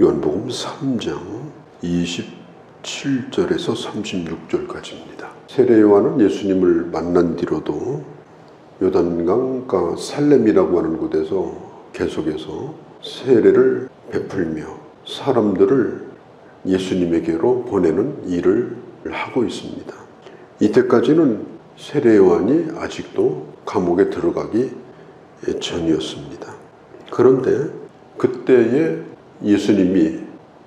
요한복음 3장 27절에서 36절까지입니다. 세례 요한은 예수님을 만난 뒤로도 요단강가 살렘이라고 하는 곳에서 계속해서 세례를 베풀며 사람들을 예수님에게로 보내는 일을 하고 있습니다. 이때까지는 세례 요한이 아직도 감옥에 들어가기 전이었습니다. 그런데 그때에 예수님이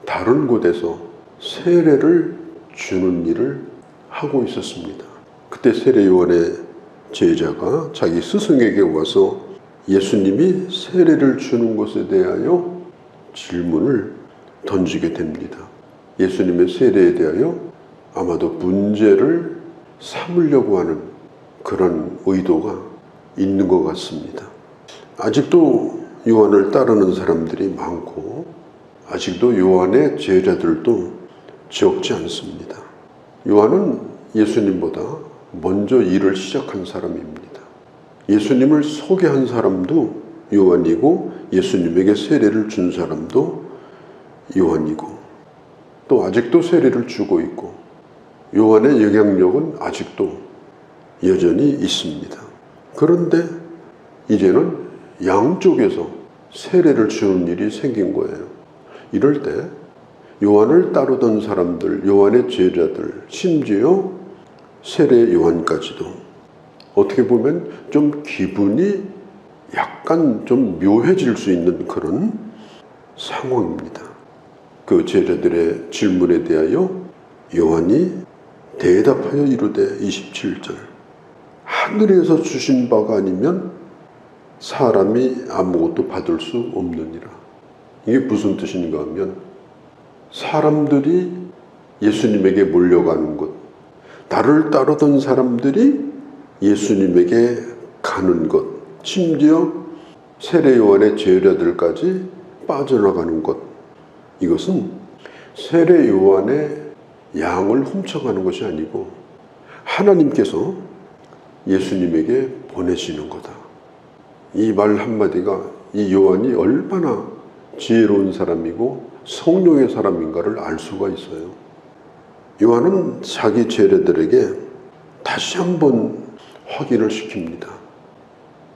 다른 곳에서 세례를 주는 일을 하고 있었습니다. 그때 세례 요한의 제자가 자기 스승에게 와서 예수님이 세례를 주는 것에 대하여 질문을 던지게 됩니다. 예수님의 세례에 대하여 아마도 문제를 삼으려고 하는 그런 의도가 있는 것 같습니다. 아직도 요한을 따르는 사람들이 많고 아직도 요한의 제자들도 적지 않습니다. 요한은 예수님보다 먼저 일을 시작한 사람입니다. 예수님을 소개한 사람도 요한이고 예수님에게 세례를 준 사람도 요한이고 또 아직도 세례를 주고 있고 요한의 영향력은 아직도 여전히 있습니다. 그런데 이제는 양쪽에서 세례를 주는 일이 생긴 거예요. 이럴 때 요한을 따르던 사람들, 요한의 제자들, 심지어 세례 요한까지도 어떻게 보면 좀 기분이 약간 좀 묘해질 수 있는 그런 상황입니다. 그 제자들의 질문에 대하여 요한이 대답하여 이르되 27절 하늘에서 주신 바가 아니면 사람이 아무것도 받을 수 없느니라. 이게 무슨 뜻인가 하면 사람들이 예수님에게 몰려가는 것, 나를 따르던 사람들이 예수님에게 가는 것, 심지어 세례 요한의 제자들까지 빠져나가는 것, 이것은 세례 요한의 양을 훔쳐가는 것이 아니고 하나님께서 예수님에게 보내시는 거다. 이 말 한마디가 이 요한이 얼마나 지혜로운 사람이고 성령의 사람인가를 알 수가 있어요. 요한은 자기 제자들에게 다시 한번 확인을 시킵니다.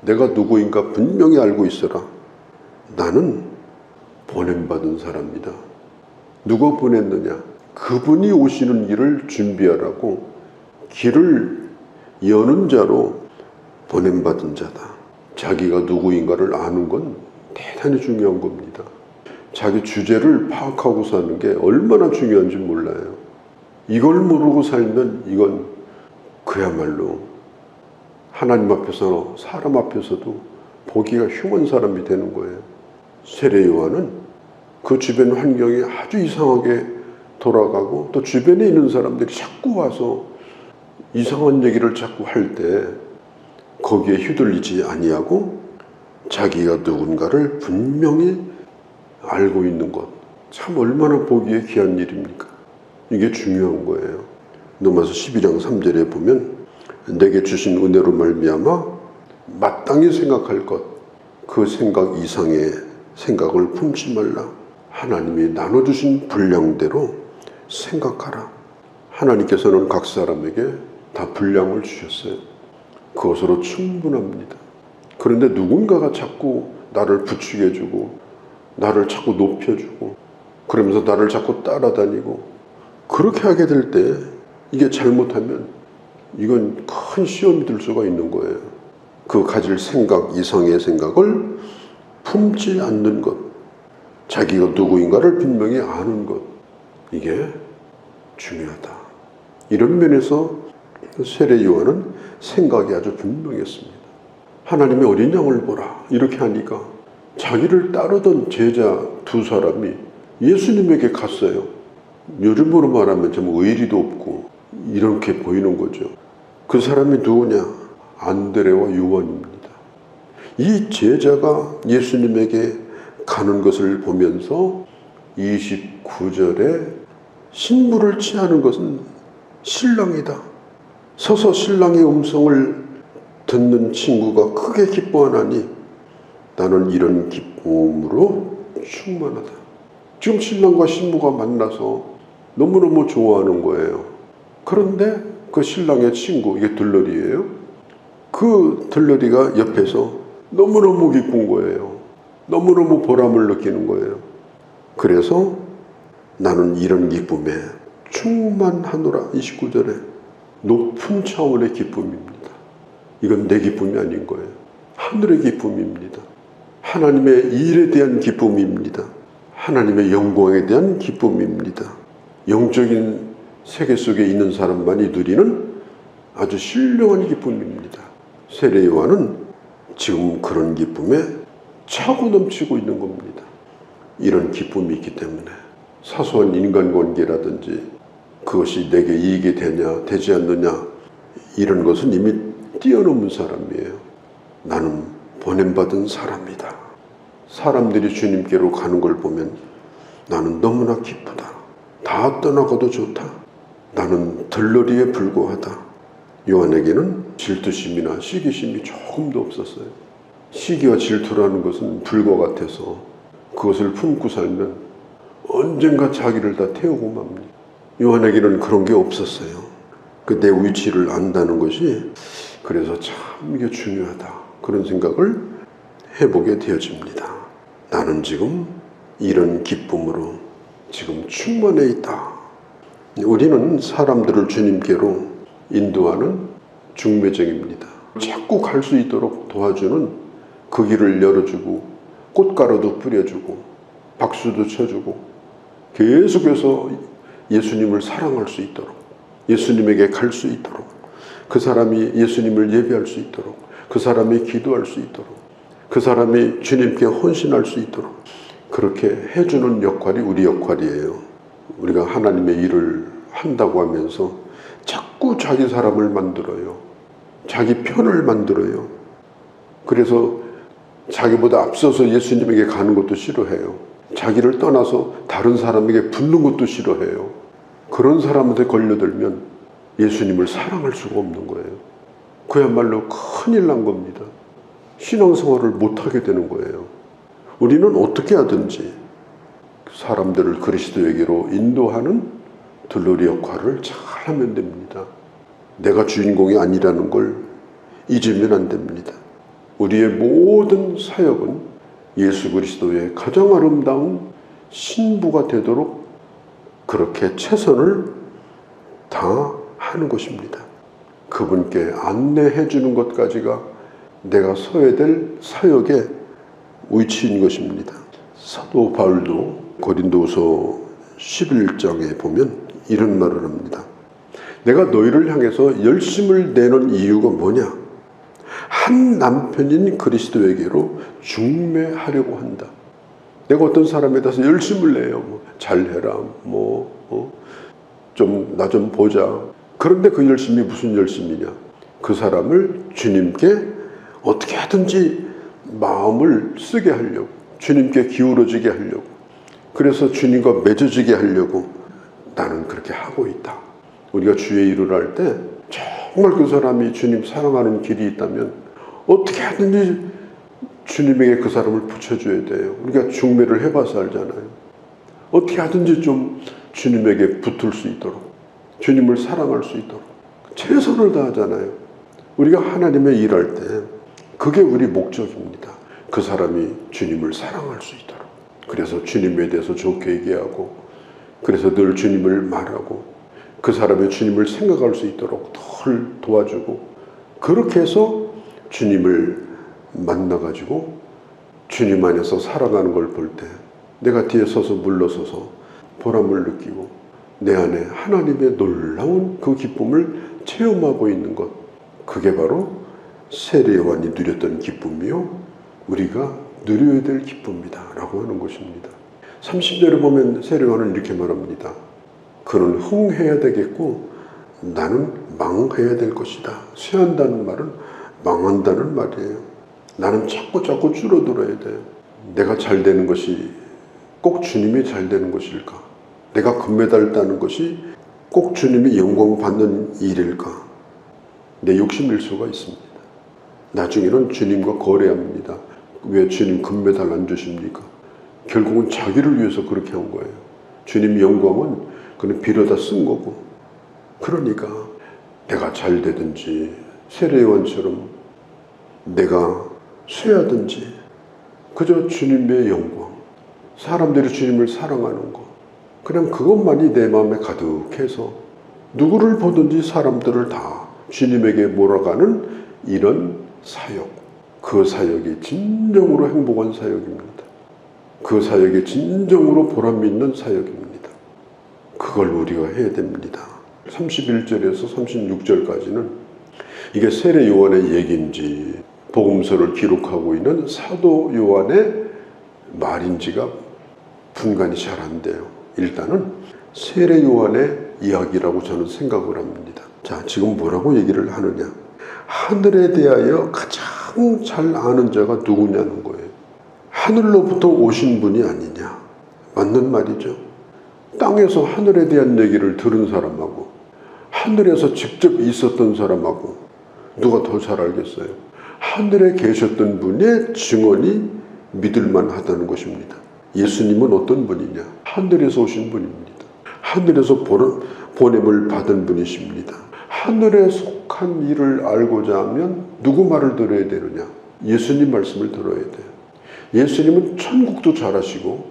내가 누구인가 분명히 알고 있어라. 나는 보냄받은 사람이다. 누가 보냈느냐? 그분이 오시는 길을 준비하라고 길을 여는 자로 보냄받은 자다. 자기가 누구인가를 아는 건 대단히 중요한 겁니다. 자기 주제를 파악하고 사는 게 얼마나 중요한지 몰라요. 이걸 모르고 살면 이건 그야말로 하나님 앞에서 사람 앞에서도 보기가 흉한 사람이 되는 거예요. 세례 요한은 그 주변 환경이 아주 이상하게 돌아가고 또 주변에 있는 사람들이 자꾸 와서 이상한 얘기를 자꾸 할 때 거기에 휘둘리지 아니하고 자기가 누군가를 분명히 알고 있는 것, 참 얼마나 보기에 귀한 일입니까? 이게 중요한 거예요. 로마서 12장 3절에 보면 내게 주신 은혜로 말미암아 마땅히 생각할 것, 그 생각 이상의 생각을 품지 말라. 하나님이 나눠주신 분량대로 생각하라. 하나님께서는 각 사람에게 다 분량을 주셨어요. 그것으로 충분합니다. 그런데 누군가가 자꾸 나를 부추겨주고 나를 자꾸 높여주고 그러면서 나를 자꾸 따라다니고 그렇게 하게 될 때 이게 잘못하면 이건 큰 시험이 들 수가 있는 거예요. 그 가질 생각 이상의 생각을 품지 않는 것, 자기가 누구인가를 분명히 아는 것, 이게 중요하다. 이런 면에서 세례 요한은 생각이 아주 분명했습니다. 하나님의 어린 양을 보라 이렇게 하니까 자기를 따르던 제자 두 사람이 예수님에게 갔어요. 요즘으로 말하면 좀 의리도 없고 이렇게 보이는 거죠. 그 사람이 누구냐? 안드레와 요한입니다. 이 제자가 예수님에게 가는 것을 보면서 29절에 신부를 취하는 것은 신랑이다. 서서 신랑의 음성을 듣는 친구가 크게 기뻐하나니 나는 이런 기쁨으로 충만하다. 지금 신랑과 신부가 만나서 너무너무 좋아하는 거예요. 그런데 그 신랑의 친구, 이게 들러리예요. 그 들러리가 옆에서 너무너무 기쁜 거예요. 너무너무 보람을 느끼는 거예요. 그래서 나는 이런 기쁨에 충만하노라. 29절에 높은 차원의 기쁨입니다. 이건 내 기쁨이 아닌 거예요. 하늘의 기쁨입니다. 하나님의 일에 대한 기쁨입니다. 하나님의 영광에 대한 기쁨입니다. 영적인 세계 속에 있는 사람만이 누리는 아주 신령한 기쁨입니다. 세례 요한은 지금 그런 기쁨에 차고 넘치고 있는 겁니다. 이런 기쁨이 있기 때문에 사소한 인간관계라든지 그것이 내게 이익이 되냐 되지 않느냐 이런 것은 이미 뛰어넘은 사람이에요. 나는 보냄받은 사람이다. 사람들이 주님께로 가는 걸 보면 나는 너무나 기쁘다. 다 떠나가도 좋다. 나는 들러리에 불과하다. 요한에게는 질투심이나 시기심이 조금도 없었어요. 시기와 질투라는 것은 불과 같아서 그것을 품고 살면 언젠가 자기를 다 태우고 맙니다. 요한에게는 그런 게 없었어요. 그 내 위치를 안다는 것이 그래서 참 이게 중요하다. 그런 생각을 해보게 되어집니다. 나는 지금 이런 기쁨으로 지금 충만해 있다. 우리는 사람들을 주님께로 인도하는 중매쟁입니다. 자꾸 갈 수 있도록 도와주는 그 길을 열어주고 꽃가루도 뿌려주고 박수도 쳐주고 계속해서 예수님을 사랑할 수 있도록 예수님에게 갈 수 있도록 그 사람이 예수님을 예배할 수 있도록 그 사람이 기도할 수 있도록 그 사람이 주님께 헌신할 수 있도록 그렇게 해주는 역할이 우리 역할이에요. 우리가 하나님의 일을 한다고 하면서 자꾸 자기 사람을 만들어요. 자기 편을 만들어요. 그래서 자기보다 앞서서 예수님에게 가는 것도 싫어해요. 자기를 떠나서 다른 사람에게 붙는 것도 싫어해요. 그런 사람한테 걸려들면 예수님을 사랑할 수가 없는 거예요. 그야말로 큰일 난 겁니다. 신앙생활을 못하게 되는 거예요. 우리는 어떻게 하든지 사람들을 그리스도에게로 인도하는 들러리 역할을 잘 하면 됩니다. 내가 주인공이 아니라는 걸 잊으면 안 됩니다. 우리의 모든 사역은 예수 그리스도의 가장 아름다운 신부가 되도록 그렇게 최선을 다하는 것입니다. 그분께 안내해 주는 것까지가 내가 서야 될 사역의 위치인 것입니다. 사도 바울도 고린도후서 11장에 보면 이런 말을 합니다. 내가 너희를 향해서 열심을 내는 이유가 뭐냐? 한 남편인 그리스도에게로 중매하려고 한다. 내가 어떤 사람에 대해서 열심을 내요. 잘해라. 좀 나 좀 보자. 그런데 그 열심이 무슨 열심이냐? 그 사람을 주님께 어떻게 하든지 마음을 쓰게 하려고, 주님께 기울어지게 하려고, 그래서 주님과 맺어지게 하려고 나는 그렇게 하고 있다. 우리가 주의 일을 할 때 정말 그 사람이 주님 사랑하는 길이 있다면 어떻게 하든지 주님에게 그 사람을 붙여줘야 돼요. 우리가 중매를 해봐서 알잖아요. 어떻게 하든지 좀 주님에게 붙을 수 있도록, 주님을 사랑할 수 있도록 최선을 다하잖아요. 우리가 하나님의 일할 때 그게 우리 목적입니다. 그 사람이 주님을 사랑할 수 있도록. 그래서 주님에 대해서 좋게 얘기하고, 그래서 늘 주님을 말하고, 그 사람의 주님을 생각할 수 있도록 덜 도와주고, 그렇게 해서 주님을 만나가지고 주님 안에서 살아가는 걸 볼 때 내가 뒤에 서서 물러서서 보람을 느끼고 내 안에 하나님의 놀라운 그 기쁨을 체험하고 있는 것, 그게 바로 세례 요한이 누렸던 기쁨이요 우리가 누려야 될 기쁨이다 라고 하는 것입니다. 30절에 보면 세례 요한은 이렇게 말합니다. 그는 흥해야 되겠고 나는 망해야 될 것이다. 쇠한다는 말은 망한다는 말이에요. 나는 자꾸 줄어들어야 돼요. 내가 잘 되는 것이 꼭 주님이 잘 되는 것일까? 내가 금메달 따는 것이 꼭 주님이 영광 받는 일일까? 내 욕심일 수가 있습니다. 나중에는 주님과 거래합니다. 왜 주님 금메달 안 주십니까? 결국은 자기를 위해서 그렇게 한 거예요. 주님 영광은 그는 빌어다 쓴 거고. 그러니까 내가 잘 되든지 세례요한처럼 내가 쇠하든지 그저 주님의 영광, 사람들이 주님을 사랑하는 것, 그냥 그것만이 내 마음에 가득해서 누구를 보든지 사람들을 다 주님에게 몰아가는 이런 사역, 그 사역이 진정으로 행복한 사역입니다. 그 사역이 진정으로 보람 있는 사역입니다. 그걸 우리가 해야 됩니다. 31절에서 36절까지는 이게 세례 요한의 얘기인지 복음서를 기록하고 있는 사도 요한의 말인지가 분간이 잘 안 돼요. 일단은 세례 요한의 이야기라고 저는 생각을 합니다. 자, 지금 뭐라고 얘기를 하느냐? 하늘에 대하여 가장 잘 아는 자가 누구냐는 거예요. 하늘로부터 오신 분이 아니냐? 맞는 말이죠. 땅에서 하늘에 대한 얘기를 들은 사람하고 하늘에서 직접 있었던 사람하고 누가 더 잘 알겠어요? 하늘에 계셨던 분의 증언이 믿을만 하다는 것입니다. 예수님은 어떤 분이냐? 하늘에서 오신 분입니다. 하늘에서 보냄을 받은 분이십니다. 하늘에 속한 일을 알고자 하면 누구 말을 들어야 되느냐? 예수님 말씀을 들어야 돼요. 예수님은 천국도 잘 아시고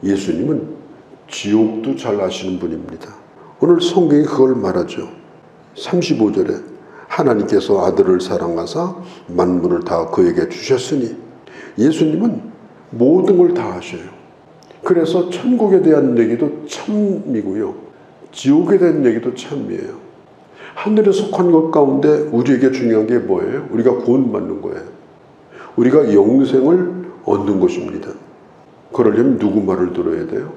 예수님은 지옥도 잘 아시는 분입니다. 오늘 성경이 그걸 말하죠. 35절에 하나님께서 아들을 사랑하사 만물을 다 그에게 주셨으니 예수님은 모든 걸 다 아셔요. 그래서 천국에 대한 얘기도 참이고요. 지옥에 대한 얘기도 참이에요. 하늘에 속한 것 가운데 우리에게 중요한 게 뭐예요? 우리가 구원받는 거예요. 우리가 영생을 얻는 것입니다. 그러려면 누구 말을 들어야 돼요?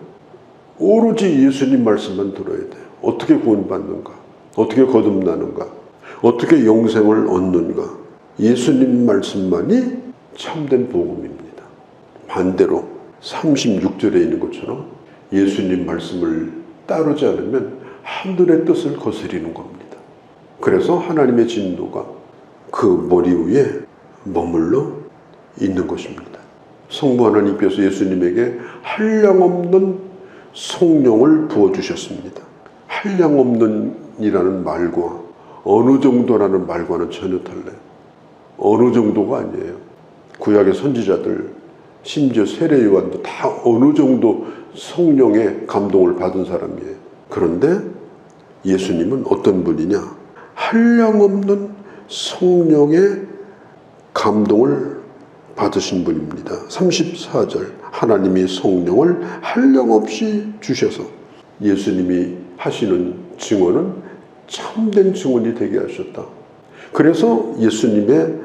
오로지 예수님 말씀만 들어야 돼요. 어떻게 구원받는가? 어떻게 거듭나는가? 어떻게 영생을 얻는가? 예수님 말씀만이 참된 복음입니다. 반대로 36절에 있는 것처럼 예수님 말씀을 따르지 않으면 하늘의 뜻을 거스리는 겁니다. 그래서 하나님의 진노가 그 머리 위에 머물러 있는 것입니다. 성부 하나님께서 예수님에게 한량없는 성령을 부어주셨습니다. 한량없는이라는 말과 어느 정도라는 말과는 전혀 달라요. 어느 정도가 아니에요. 구약의 선지자들, 심지어 세례 요한도 다 어느 정도 성령의 감동을 받은 사람이에요. 그런데 예수님은 어떤 분이냐? 한량없는 성령의 감동을 받으신 분입니다. 34절 하나님이 성령을 한량없이 주셔서 예수님이 하시는 증언은 참된 증언이 되게 하셨다. 그래서 예수님의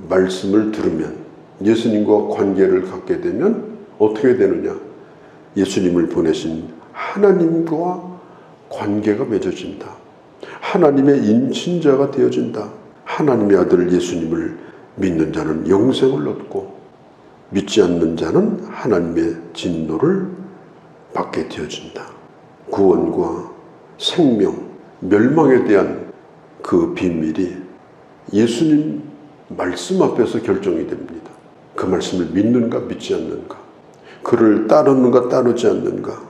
말씀을 들으면 예수님과 관계를 갖게 되면 어떻게 되느냐? 예수님을 보내신 하나님과 관계가 맺어진다. 하나님의 인친자가 되어진다. 하나님의 아들 예수님을 믿는 자는 영생을 얻고 믿지 않는 자는 하나님의 진노를 받게 되어진다. 구원과 생명, 멸망에 대한 그 비밀이 예수님 말씀 앞에서 결정이 됩니다. 그 말씀을 믿는가 믿지 않는가, 그를 따르는가 따르지 않는가.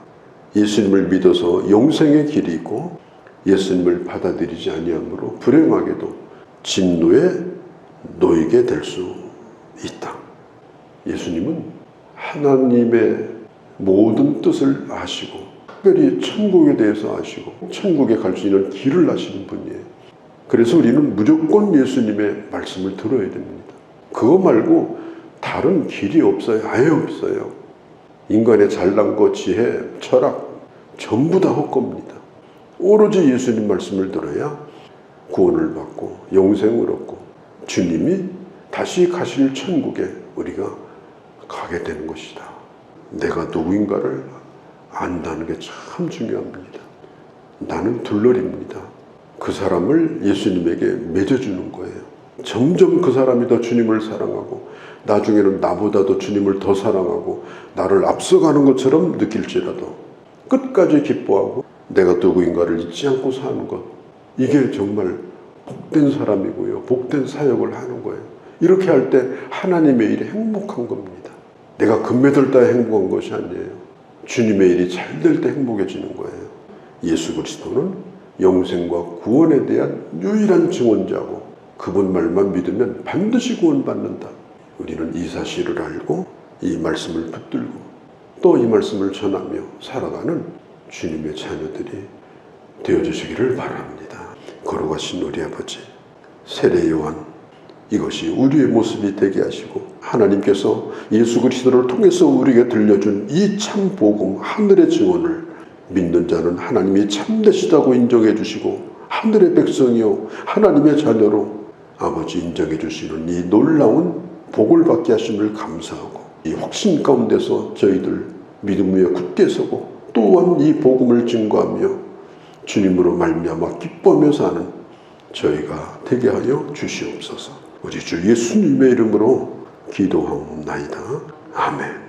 예수님을 믿어서 영생의 길이 있고 예수님을 받아들이지 아니함으로 불행하게도 진노에 놓이게 될 수 있다. 예수님은 하나님의 모든 뜻을 아시고 특별히 천국에 대해서 아시고 천국에 갈 수 있는 길을 아시는 분이에요. 그래서 우리는 무조건 예수님의 말씀을 들어야 됩니다. 그거 말고 다른 길이 없어요. 아예 없어요. 인간의 잘난 것, 지혜, 철학 전부 다 헛겁니다. 오로지 예수님 말씀을 들어야 구원을 받고 영생을 얻고 주님이 다시 가실 천국에 우리가 가게 되는 것이다. 내가 누구인가를 안다는 게 참 중요합니다. 나는 둘러립니다. 그 사람을 예수님에게 맺어주는 거예요. 점점 그 사람이 더 주님을 사랑하고 나중에는 나보다도 주님을 더 사랑하고 나를 앞서가는 것처럼 느낄지라도 끝까지 기뻐하고 내가 누구인가를 잊지 않고 사는 것, 이게 정말 복된 사람이고요. 복된 사역을 하는 거예요. 이렇게 할 때 하나님의 일이 행복한 겁니다. 내가 금메달 따야 행복한 것이 아니에요. 주님의 일이 잘 될 때 행복해지는 거예요. 예수 그리스도는 영생과 구원에 대한 유일한 증언자고 그분 말만 믿으면 반드시 구원받는다. 우리는 이 사실을 알고 이 말씀을 붙들고 또 이 말씀을 전하며 살아가는 주님의 자녀들이 되어주시기를 바랍니다. 거룩하신 우리 아버지, 세례 요한, 이것이 우리의 모습이 되게 하시고 하나님께서 예수 그리스도를 통해서 우리에게 들려준 이 참 복음, 하늘의 증언을 믿는 자는 하나님이 참되시다고 인정해 주시고 하늘의 백성이요 하나님의 자녀로 아버지 인정해 주시는 이 놀라운 복을 받게 하심을 감사하고 이 확신 가운데서 저희들 믿음 위에 굳게 서고 또한 이 복음을 증거하며 주님으로 말미암아 기뻐하며 사는 저희가 되게 하여 주시옵소서. 우리 주 예수님의 이름으로 기도하옵나이다. 아멘.